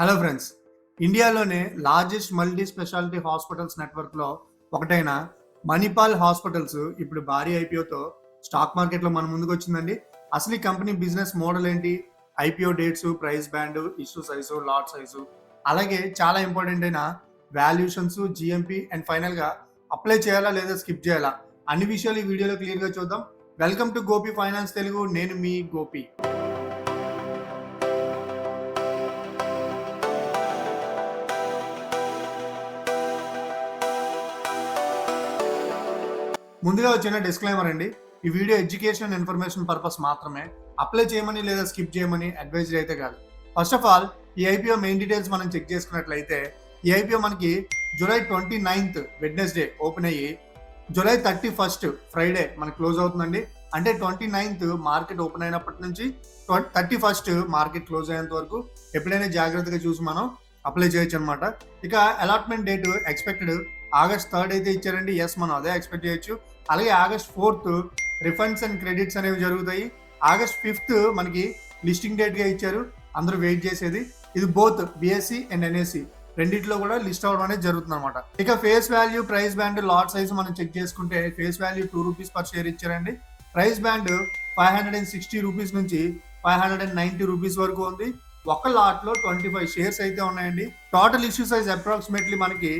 Hello friends. ఇండియాలోనే largest multi speciality hospitals నెట్వర్క్‌లో ఒకటైన మణిపాల్ హాస్పిటల్స్ ఇప్పుడు భారీ ఐపీఓతో స్టాక్ మార్కెట్‌లో మన ముందుకొచ్చిందండి. అసలు ఈ కంపెనీ బిజినెస్ మోడల్ ఏంటి? IPO dates, price band, issue size, lot size, అలాగే చాలా ఇంపార్టెంట్ అయిన వాల్యుయేషన్స్, జీఎంపీ అండ్ ఫైనల్‌గా అప్లై చేయాలా లేదా స్కిప్ చేయాలా? అన్ని విషయాలు ఈ వీడియోలో క్లియర్‌గా చూద్దాం. Welcome to Gopi finance Telugu. నేను మీ గోపి. ముందుగా వచ్చిన డిస్క్లైమర్ అండి. ఈ video education and information purpose మాత్రమే. అప్లై చేయమని లేదా స్కిప్ చేయమని అడ్వైజరీ అయితే కాదు. ఫస్ట్ ఆఫ్ ఆల్ ఈ ఐపీఓ మెయిన్ డీటెయిల్స్ మనం చెక్ చేసుకున్నట్లయితే ఈ ఐపీఓ మనకి జూలై 29th వెడ్నెస్డే ఓపెన్ అయ్యి జూలై 31st ఫ్రైడే మనకి క్లోజ్ అవుతుందండి. అంటే 29th మార్కెట్ ఓపెన్ అయినప్పటి నుంచి 31st మార్కెట్ క్లోజ్ అయ్యేంత వరకు ఎప్పుడైనా జాగ్రత్తగా చూసి మనం అప్లై చేయొచ్చు అనమాట. ఇక allotment date expected August 3rd అయితే ఇచ్చారండి. ఎస్, మనం అదే ఎక్స్పెక్ట్ చేయొచ్చు. అలాగే August 4th refunds and credits అనేవి జరుగుతాయి. August 5th మనకి లిస్టింగ్ డేట్ గా ఇచ్చారు. అందరూ వెయిట్ చేసేది ఇది. బోత్ బిఎస్సి అండ్ ఎన్ఎస్సి రెండిట్లో కూడా లిస్ట్ అవడం అనేది జరుగుతుంది అనమాట. ఇక face value, price band, lot size మనం చెక్ చేసుకుంటే face value 2 rupees per share ఇచ్చారండి. ప్రైస్ బ్యాండ్ 560 రూపీస్ నుంచి 590 రూపీస్ వరకు ఉంది. ఒక లాట్ లో 25 షేర్స్ అయితే ఉన్నాయండి. టోటల్ ఇష్యూ సైజ్ అప్రాక్సిమేట్లీ మనకి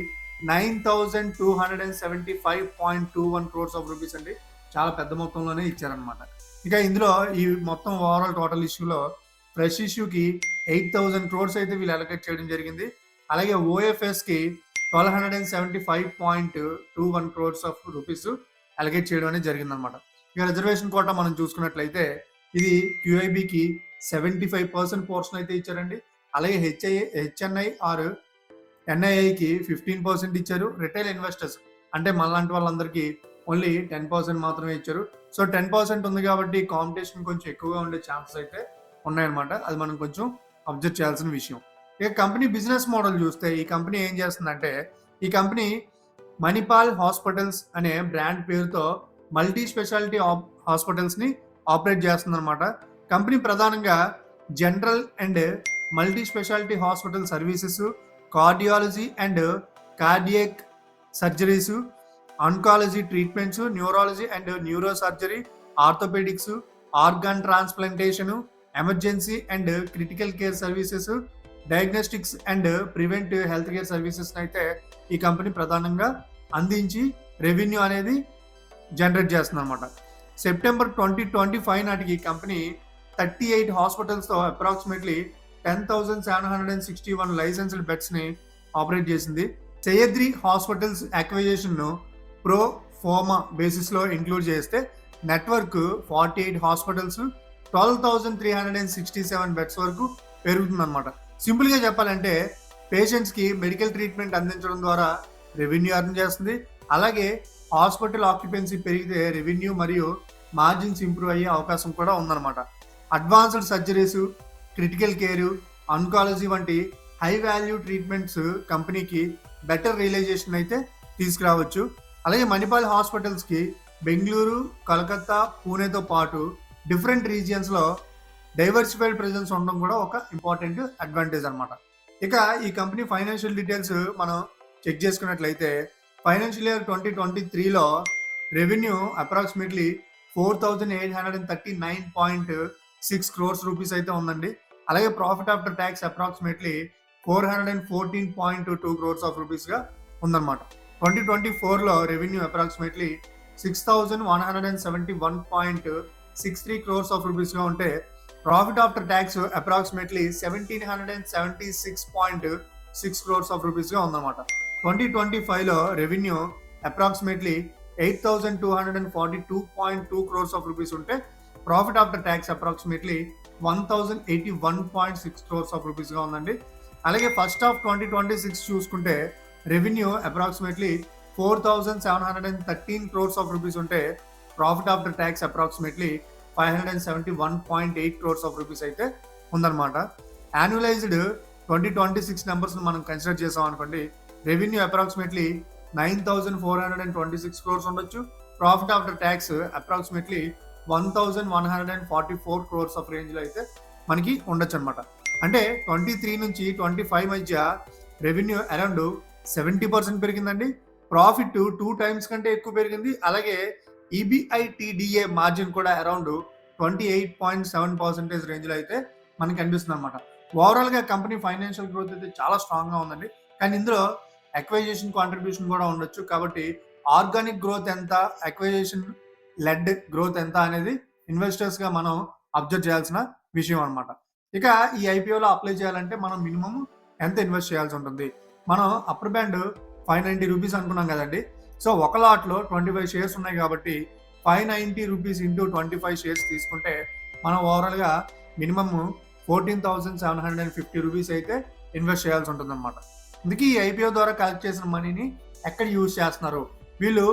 9,275.21 crores ఆఫ్ రూపీస్ అండి. చాలా పెద్ద మొత్తంలోనే ఇచ్చారనమాట. ఇక ఇందులో ఈ మొత్తం ఓవరాల్ టోటల్ ఇష్యూలో ఫ్రెష్ ఇష్యూకి 8,000 crores అయితే వీళ్ళు అలొకేట్ చేయడం జరిగింది. అలాగే ఓఎఫ్ఎస్ కి 1,275.21 crores ఆఫ్ రూపీస్ అలొకేట్ చేయడం అనేది జరిగింది అనమాట. ఇక రిజర్వేషన్ కోటా మనం చూసుకున్నట్లయితే ఇది క్యూఐబికి 75% పోర్షన్ అయితే ఇచ్చారండి. అలాగే హెచ్ఎన్ఐ ఆర్ ఎన్ఐఐకి 15% ఇచ్చారు. రిటైల్ ఇన్వెస్టర్స్ అంటే మనలాంటి వాళ్ళందరికీ ఓన్లీ 10% మాత్రమే ఇచ్చారు. సో 10% ఉంది కాబట్టి కాంపిటీషన్ కొంచెం ఎక్కువగా ఉండే ఛాన్సెస్ అయితే ఉన్నాయన్నమాట. అది మనం కొంచెం అబ్జర్వ్ చేయాల్సిన విషయం. ఇక కంపెనీ బిజినెస్ మోడల్ చూస్తే ఈ కంపెనీ ఏం చేస్తుందంటే ఈ కంపెనీ మణిపాల్ హాస్పిటల్స్ అనే బ్రాండ్ పేరుతో మల్టీ స్పెషాలిటీ హాస్పిటల్స్ ని ఆపరేట్ చేస్తుంది అనమాట. కంపెనీ ప్రధానంగా general and multi speciality hospital services, cardiology and cardiac surgeries, oncology treatments, neurology and neuro surgery, orthopaedics, organ transplantation, emergency and critical care services, diagnostics and preventive health care services అయితే ఈ company ప్రధానంగా అందించి revenue అనేది generate చేస్తుంది అనమాట. September 2025 నాటికి ఈ company 38 హాస్పిటల్స్తో approximately 10,761 licensed beds ని ఆపరేట్ చేసింది. సయ్యద్రి హాస్పిటల్స్ అక్విజిషన్ ను ప్రో ఫోమా బేసిస్ లో ఇంక్లూడ్ చేస్తే నెట్వర్క్ 48 హాస్పిటల్స్ 12,367 బెడ్స్ వరకు పెరుగుతుంది అనమాట. సింపుల్ గా చెప్పాలంటే పేషెంట్స్ కి మెడికల్ ట్రీట్మెంట్ అందించడం ద్వారా రెవెన్యూ అర్న్ చేస్తుంది. అలాగే హాస్పిటల్ ఆక్యుపెన్సీ పెరిగితే రెవెన్యూ మరియు మార్జిన్స్ ఇంప్రూవ్ అయ్యే అవకాశం కూడా ఉందన్నమాట. Advanced surgeries, critical care, oncology వంటి హై వాల్యూ ట్రీట్మెంట్స్ కంపెనీకి బెటర్ రియలైజేషన్ అయితే తీసుకురావచ్చు. అలాగే మణిపాల్ హాస్పిటల్స్ కి బెంగళూరు, కలకత్తా, పూణేతో పాటు డిఫరెంట్ రీజియన్స్ లో డైవర్సిఫైడ్ ప్రెజెన్స్ ఉండడం కూడా ఒక ఇంపార్టెంట్ అడ్వాంటేజ్ అనమాట. ఇక ఈ కంపెనీ ఫైనాన్షియల్ డీటెయిల్స్ మనం చెక్ చేసుకున్నట్లయితే ఫైనాన్షియల్ ఇయర్ 2023లో రెవెన్యూ అప్రాక్సిమేట్లీ 4,839.6 crores రూపీస్ అయితే ఉందండి. అలాగే profit after tax approximately 414.2 crores of rupees గా ఉందన్నమాట. 2024లో revenue approximately 6,171.63 crores of rupees గా ఉంటే profit after tax approximately 1,776.6 crores of rupees గా ఉందన్నమాట. 2025లో revenue approximately 8,242.2 crores of rupees ఉంటే profit after tax approximately 1,081.6 crores of rupees గా ఉందండి. అలాగే ఫస్ట్ హాఫ్ 2026 చూసుకుంటే revenue approximately 4,713 crores of rupees ఉంటే profit after tax approximately 571.8 crores of rupees అయితే ఉందన్నమాట. యాన్యువలైజ్డ్ 2026 నెంబర్స్ మనం కన్సిడర్ చేసాం అనుకోండి, రెవెన్యూ అప్రాక్సిమేట్లీ 9,426 crores ఉండొచ్చు. Profit after tax approximately 1,144 crores of range లో అయితే మనకి ఉండొచ్చు అనమాట. అంటే 23 నుంచి 25 మధ్య రెవెన్యూ అరౌండ్ 70% పెరిగిందండి. ప్రాఫిట్ 2 టైమ్స్ కంటే ఎక్కువ పెరిగింది. అలాగే ఈబిఐటిడిఏ మార్జిన్ కూడా అరౌండ్ 28.7% రేంజ్లో అయితే మనకి కనిపిస్తుంది అనమాట. ఓవరాల్గా కంపెనీ ఫైనాన్షియల్ గ్రోత్ అయితే చాలా స్ట్రాంగ్గా ఉందండి. కానీ ఇందులో అక్వైజేషన్ కాంట్రిబ్యూషన్ కూడా ఉండొచ్చు. కాబట్టి ఆర్గానిక్ గ్రోత్ ఎంత, అక్వైజేషన్ లెడ్ గ్రోత్ ఎంత అనేది ఇన్వెస్టర్స్గా మనం అబ్జర్వ్ చేయాల్సిన విషయం అనమాట. ఇక ఈ ఐపీఓలో అప్లై చేయాలంటే మనం మినిమం ఎంత ఇన్వెస్ట్ చేయాల్సి ఉంటుంది? మనం అప్పర్ బ్యాండ్ 590 రూపీస్ అనుకున్నాం కదండి. సో ఒక లాట్లో 25 షేర్స్ ఉన్నాయి కాబట్టి 590 రూపీస్ ఇంటూ 25 షేర్స్ తీసుకుంటే మనం ఓవరాల్గా మినిమమ్ 14,750 రూపీస్ అయితే ఇన్వెస్ట్ చేయాల్సి ఉంటుంది అనమాట. అందుకే ఈ ఐపీఓ ద్వారా కలెక్ట్ చేసిన మనీని ఎక్కడ యూజ్ చేస్తున్నారు? వీళ్ళు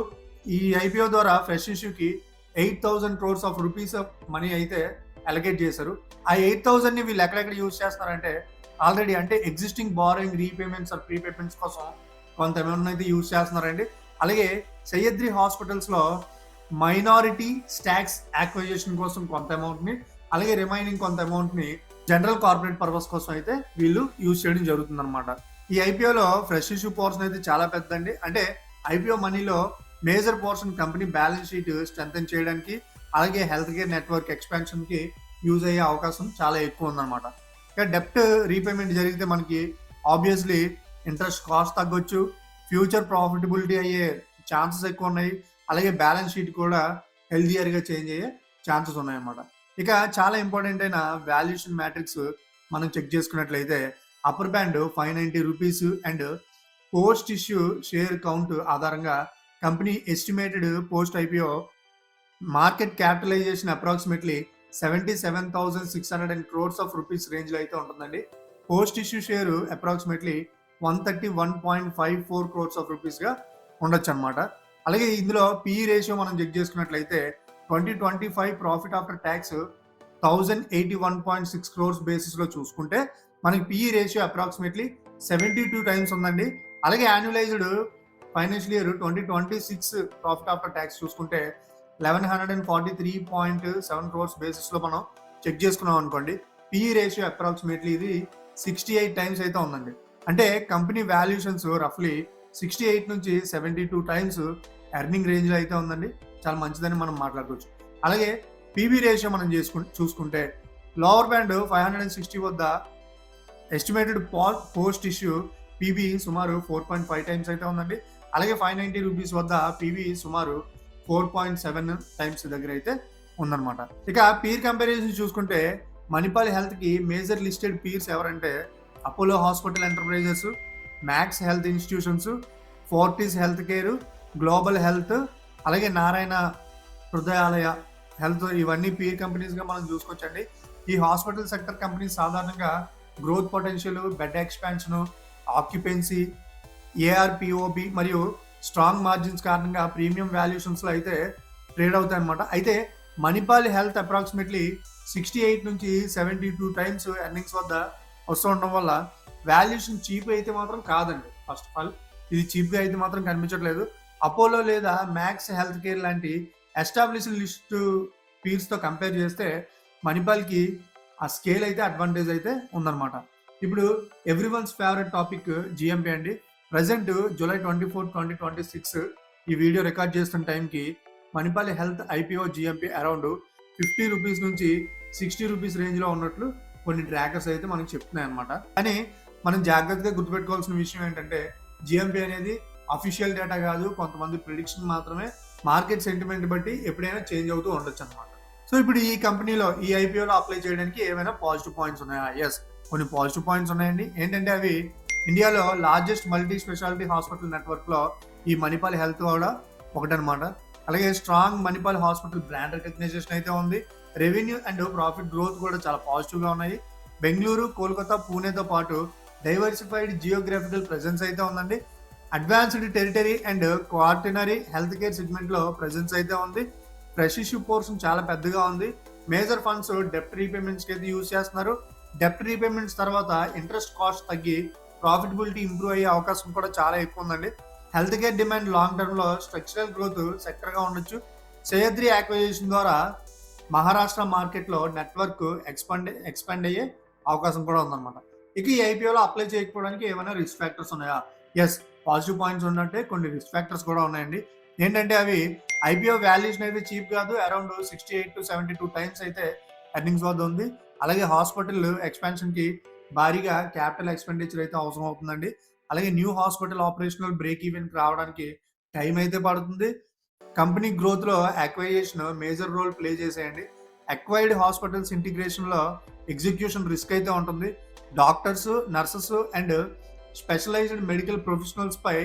ఈ ఐపీఓ ద్వారా ఫ్రెష్ ఇష్యూకి 8,000 crores ఆఫ్ రూపీస్ మనీ అయితే అలొకేట్ చేశారు. ఆ 8,000ని వీళ్ళు ఎక్కడెక్కడ యూజ్ చేస్తున్నారంటే ఆల్రెడీ అంటే existing borrowing repayments or prepayments కోసం కొంత అమౌంట్ అయితే యూజ్ చేస్తున్నారండి. అలాగే సయ్యద్రి హాస్పిటల్స్లో మైనారిటీ స్టాక్స్ యాక్విజిషన్ కోసం కొంత అమౌంట్ని, అలాగే రిమైనింగ్ కొంత అమౌంట్ని జనరల్ కార్పొరేట్ పర్పస్ కోసం అయితే వీళ్ళు యూజ్ చేయడం జరుగుతుంది అనమాట. ఈ ఐపీఓలో ఫ్రెష్ ఇష్యూ పోర్షన్ అయితే చాలా పెద్దండి. అంటే ఐపీఓ మనీలో major portion company balance sheet strengthen చేయడానికి, అలాగే హెల్త్ కేర్ నెట్వర్క్ ఎక్స్పాన్షన్కి యూజ్ అయ్యే అవకాశం చాలా ఎక్కువ ఉందన్నమాట. ఇక డెప్ట్ రీపేమెంట్ జరిగితే మనకి ఆబ్వియస్లీ ఇంట్రెస్ట్ కాస్ట్ తగ్గొచ్చు, ఫ్యూచర్ ప్రాఫిటబిలిటీ అయ్యే ఛాన్సెస్ ఎక్కువ ఉన్నాయి, అలాగే బ్యాలెన్స్ షీట్ కూడా హెల్దియర్గా చేంజ్ అయ్యే ఛాన్సెస్ ఉన్నాయన్నమాట. ఇక చాలా ఇంపార్టెంట్ అయిన వాల్యుయేషన్ మ్యాట్రిక్స్ మనం చెక్ చేసుకున్నట్లయితే upper band 590 rupees and post issue share count ఆధారంగా company estimated post IPO market capitalization approximately 77,600 crores of rupees రేంజ్లో అయితే ఉంటుందండి. Post issue share approximately 131.54 crores of రూపీస్గా ఉండొచ్చు అనమాట. అలాగే ఇందులో పిఈ రేషియో మనం చెక్ చేసుకున్నట్లయితే 2025 ప్రాఫిట్ ఆఫ్టర్ ట్యాక్స్ 1,081.6 crores బేసిస్లో చూసుకుంటే మనకి పిఈ రేషియో అప్రాక్సిమేట్లీ 72 టైమ్స్ ఉందండి. అలాగే annualised financial year 2026 profit after tax చూసుకుంటే 1,143.7 crores బేసిస్లో మనం చెక్ చేసుకున్నాం అనుకోండి, పిఈ రేషియో అప్రాక్సిమేట్లీ ఇది 68 టైమ్స్ అయితే ఉందండి. అంటే కంపెనీ వాల్యుయేషన్స్ రఫ్లీ 68 నుంచి 72 టైమ్స్ ఎర్నింగ్ రేంజ్లో అయితే ఉందండి. చాలా మంచిదని మనం మాట్లాడుకోవచ్చు. అలాగే పీబీ రేషియో మనం చూసుకుంటే లోవర్ బ్యాండ్ 560 వద్ద ఎస్టిమేటెడ్ పోస్ట్ ఇష్యూ పీబీ సుమారు 4.5 టైమ్స్ అయితే ఉందండి. అలాగే 590 రూపీస్ వద్ద పీబీ సుమారు 4.7 టైమ్స్ దగ్గర అయితే ఉందన్నమాట. ఇక పీర్ కంపారిజన్ చూసుకుంటే మణిపాల్ హెల్త్కి మేజర్ లిస్టెడ్ పీర్స్ ఎవరంటే Apollo hospital enterprises, Max health institutions, Fortis health care, global health, అలాగే నారాయణ హృదయాలయ హెల్త్, ఇవన్నీ పీర్ కంపెనీస్గా మనం చూసుకోవచ్చండి. ఈ హాస్పిటల్ సెక్టర్ కంపెనీస్ సాధారణంగా growth potential, bed expansion, occupancy, ARPOB మరియు స్ట్రాంగ్ మార్జిన్స్ కారణంగా ప్రీమియం వాల్యుయేషన్స్లో అయితే ట్రేడ్ అవుతాయి అనమాట. అయితే మణిపాల్ హెల్త్ అప్రాక్సిమేట్లీ 68 నుంచి 72 టైమ్స్ ఎర్నింగ్స్ వద్ద వస్తూ ఉండడం వల్ల వాల్యుయేషన్ చీప్ అయితే మాత్రం కాదండి. ఫస్ట్ ఆఫ్ ఆల్ ఇది చీప్గా అయితే మాత్రం కనిపించట్లేదు. అపోలో లేదా మ్యాక్స్ హెల్త్ కేర్ లాంటి ఎస్టాబ్లిష్డ్ లిస్ట్ పీర్స్తో కంపేర్ చేస్తే మణిపాల్కి ఆ స్కేల్ అయితే అడ్వాంటేజ్ అయితే ఉందన్నమాట. ఇప్పుడు ఎవ్రీవన్స్ ఫేవరెట్ టాపిక్ జిఎంపీ అండి. ప్రజెంట్ July 24, 2026 ఈ వీడియో రికార్డ్ చేస్తున్న టైంకి Manipal health IPO GMP around 50 rupees నుంచి 60 రూపీస్ రేంజ్లో ఉన్నట్లు కొన్ని ట్రాకర్స్ అయితే మనకు చెప్తున్నాయి అనమాట. కానీ మనం జాగ్రత్తగా గుర్తుపెట్టుకోవాల్సిన విషయం ఏంటంటే జిఎంపీ అనేది అఫీషియల్ డేటా కాదు, కొంతమంది ప్రిడిక్షన్ మాత్రమే. మార్కెట్ సెంటిమెంట్ బట్టి ఎప్పుడైనా చేంజ్ అవుతూ ఉండొచ్చు అనమాట. సో ఇప్పుడు ఈ కంపెనీలో ఈ ఐపీఓలో అప్లై చేయడానికి ఏమైనా పాజిటివ్ పాయింట్స్ ఉన్నాయా? ఎస్, కొన్ని పాజిటివ్ పాయింట్స్ ఉన్నాయండి. ఏంటంటే అవి ఇండియాలో లార్జెస్ట్ మల్టీ స్పెషాలిటీ హాస్పిటల్ నెట్వర్క్లో ఈ మణిపాల్ హెల్త్ కూడా ఒకటనమాట. అలాగే strong Manipal hospital brand recognition అయితే ఉంది. రెవెన్యూ అండ్ ప్రాఫిట్ గ్రోత్ కూడా చాలా పాజిటివ్గా ఉన్నాయి. బెంగళూరు, కోల్కతా, పూణేతో పాటు డైవర్సిఫైడ్ జియోగ్రఫికల్ ప్రెజెన్స్ అయితే ఉందండి. Advanced territory and quaternary health care సెగ్మెంట్లో ప్రెజెన్స్ అయితే ఉంది. ఫ్రెష్ ఇష్యూ పోర్షన్ చాలా పెద్దగా ఉంది. మేజర్ ఫండ్స్ డెప్ట్ రీపేమెంట్స్కి అయితే యూజ్ చేస్తున్నారు. డెప్ట్ రీపేమెంట్స్ తర్వాత ఇంట్రెస్ట్ కాస్ట్ తగ్గి ప్రాఫిటబిలిటీ ఇంప్రూవ్ అయ్యే అవకాశం కూడా చాలా ఎక్కువ ఉందండి. హెల్త్ కేర్ డిమాండ్ లాంగ్ టర్మ్లో స్ట్రక్చరల్ గ్రోత్ సెక్టర్గా ఉండొచ్చు. సహ్యాద్రి యాక్విజిషన్ ద్వారా మహారాష్ట్ర మార్కెట్లో నెట్వర్క్ ఎక్స్పాండ్ అయ్యే అవకాశం కూడా ఉందన్నమాట. ఇక ఈ ఐపీఓలో అప్లై చేయకపోవడానికి ఏమైనా రిస్క్ ఫ్యాక్టర్స్ ఉన్నాయా? ఎస్, పాజిటివ్ పాయింట్స్ ఉన్నట్టే కొన్ని రిస్క్ ఫ్యాక్టర్స్ కూడా ఉన్నాయండి. ఏంటంటే అవి ఐపీఓ వాల్యుయేషన్ అయితే చీప్ కాదు, అరౌండ్ 68-72 టైమ్స్ అయితే ఎర్నింగ్స్ వద్ద ఉంది. అలాగే హాస్పిటల్ ఎక్స్పాన్షన్కి భారీగా క్యాపిటల్ ఎక్స్పెండిచర్ అయితే అవసరం అవుతుందండి. అలాగే న్యూ హాస్పిటల్ ఆపరేషనల్ బ్రేక్ ఈవెన్కి రావడానికి టైం అయితే పడుతుంది. కంపెనీ గ్రోత్లో అక్వైజేషన్ మేజర్ రోల్ ప్లే చేసేయండి. అక్వైర్డ్ హాస్పిటల్స్ ఇంటిగ్రేషన్లో ఎగ్జిక్యూషన్ రిస్క్ అయితే ఉంటుంది. Doctors, nurses and specialised medical professionals పై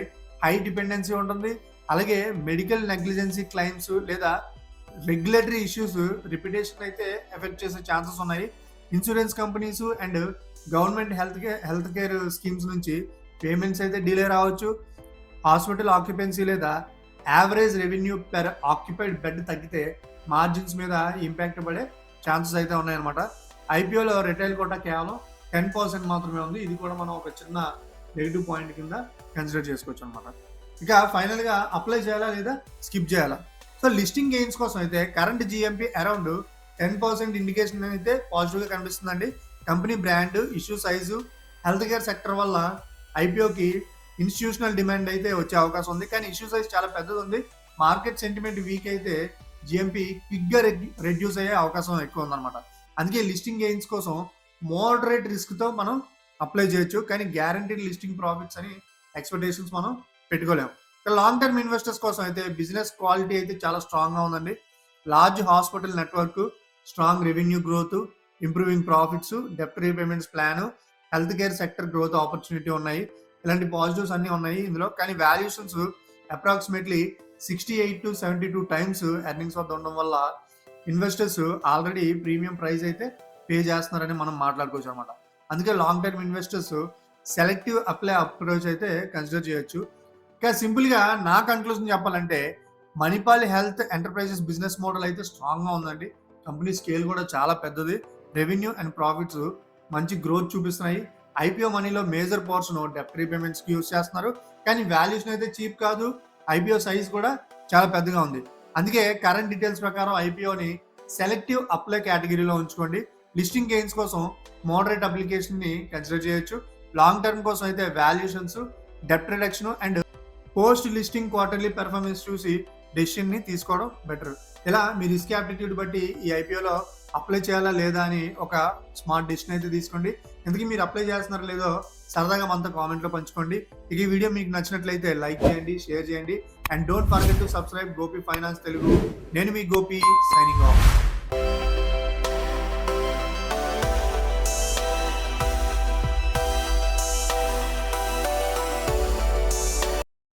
హై డిపెండెన్సీ ఉంటుంది. అలాగే మెడికల్ నెగ్లిజెన్సీ క్లైమ్స్ లేదా రెగ్యులేటరీ ఇష్యూస్ రిపిటేషన్ అయితే ఎఫెక్ట్ చేసే ఛాన్సెస్ ఉన్నాయి. Insurance companies and government health care schemes నుంచి పేమెంట్స్ అయితే డిలే రావచ్చు. హాస్పిటల్ ఆక్యుపెన్సీ లేదా average revenue per occupied bed తగ్గితే మార్జిన్స్ మీద ఇంపాక్ట్ పడే ఛాన్సెస్ అయితే ఉన్నాయన్నమాట. ఐపీఓలో రిటైల్ కోటా కేవలం 10% మాత్రమే ఉంది. ఇది కూడా మనం ఒక చిన్న నెగిటివ్ పాయింట్ కింద కన్సిడర్ చేసుకోవచ్చు అనమాట. ఇక ఫైనల్గా అప్లై చేయాలా లేదా స్కిప్ చేయాలా? సో లిస్టింగ్ గెయిన్స్ కోసం అయితే కరెంట్ జిఎంపీ అరౌండ్ 10% ఇండికేషన్ అయితే పాజిటివ్గా కనిపిస్తుందండి. Company brand, issue size, health care sector వల్ల ఐపీఓకి ఇన్స్టిట్యూషనల్ డిమాండ్ అయితే వచ్చే అవకాశం ఉంది. కానీ ఇష్యూ సైజ్ చాలా పెద్దది ఉంది. మార్కెట్ సెంటిమెంట్ వీక్ అయితే జిఎంపీ క్విక్గా రెడ్యూస్ అయ్యే అవకాశం ఎక్కువ ఉందన్నమాట. అందుకే లిస్టింగ్ గెయిన్స్ కోసం మోడరేట్ రిస్క్తో మనం అప్లై చేయొచ్చు. కానీ గ్యారంటీడ్ లిస్టింగ్ ప్రాఫిట్స్ అని ఎక్స్పెక్టేషన్స్ మనం పెట్టుకోలేము. లాంగ్ టర్మ్ ఇన్వెస్టర్స్ కోసం అయితే బిజినెస్ క్వాలిటీ అయితే చాలా స్ట్రాంగ్గా ఉందండి. Large hospital network, strong revenue growth, improving profits, డెప్ట్ repayments plan, health care sector growth opportunity ఉన్నాయి. ఇలాంటి పాజిటివ్స్ అన్నీ ఉన్నాయి ఇందులో. కానీ వాల్యుయేషన్స్ అప్రాక్సిమేట్లీ 68-72 టైమ్స్ ఎర్నింగ్స్ వద్ద ఉండడం వల్ల ఇన్వెస్టర్స్ ఆల్రెడీ ప్రీమియం ప్రైస్ అయితే పే చేస్తున్నారని మనం మాట్లాడుకోవచ్చు అనమాట. అందుకే long term investors selective apply approach అయితే కన్సిడర్ చేయొచ్చు. ఇంకా సింపుల్గా నా కన్క్లూజన్ చెప్పాలంటే Manipal health enterprises business model అయితే స్ట్రాంగ్గా ఉందండి. కంపెనీ స్కేల్ కూడా చాలా పెద్దది. రెవెన్యూ అండ్ ప్రాఫిట్స్ మంచి గ్రోత్ చూపిస్తున్నాయి. ఐపీఓ మనీలో మేజర్ పోర్షన్ డెప్ట్ రీపేమెంట్స్కి యూజ్ చేస్తున్నారు. కానీ వాల్యుయేషన్ అయితే చీప్ కాదు. ఐపీఓ సైజ్ కూడా చాలా పెద్దగా ఉంది. అందుకే కరెంట్ డీటెయిల్స్ ప్రకారం ఐపీఓని సెలెక్టివ్ అప్లై కేటగిరీలో ఉంచుకోండి. లిస్టింగ్ గెయిన్స్ కోసం మోడరేట్ అప్లికేషన్ని కన్సిడర్ చేయొచ్చు. లాంగ్ టర్మ్ కోసం అయితే వాల్యుయేషన్స్, డెప్ట్ reduction and post listing quarterly performance చూసి డెసిషన్ని తీసుకోవడం బెటర్. ఇలా మీ రిస్క్ యాప్టిట్యూడ్ బట్టి ఈ ఐపీఓలో అప్లై చేయాలా లేదా అని ఒక స్మార్ట్ డెసిషన్ అయితే తీసుకోండి. ఎందుకు మీరు అప్లై చేస్తున్నారో లేదో సరదాగా మనతో కామెంట్లో పంచుకోండి. ఇక ఈ వీడియో మీకు నచ్చినట్లయితే లైక్ చేయండి, షేర్ చేయండి and don't forget to subscribe Gopi finance Telugu. నేను మీ గోపి, సైనింగ్ ఆఫ్.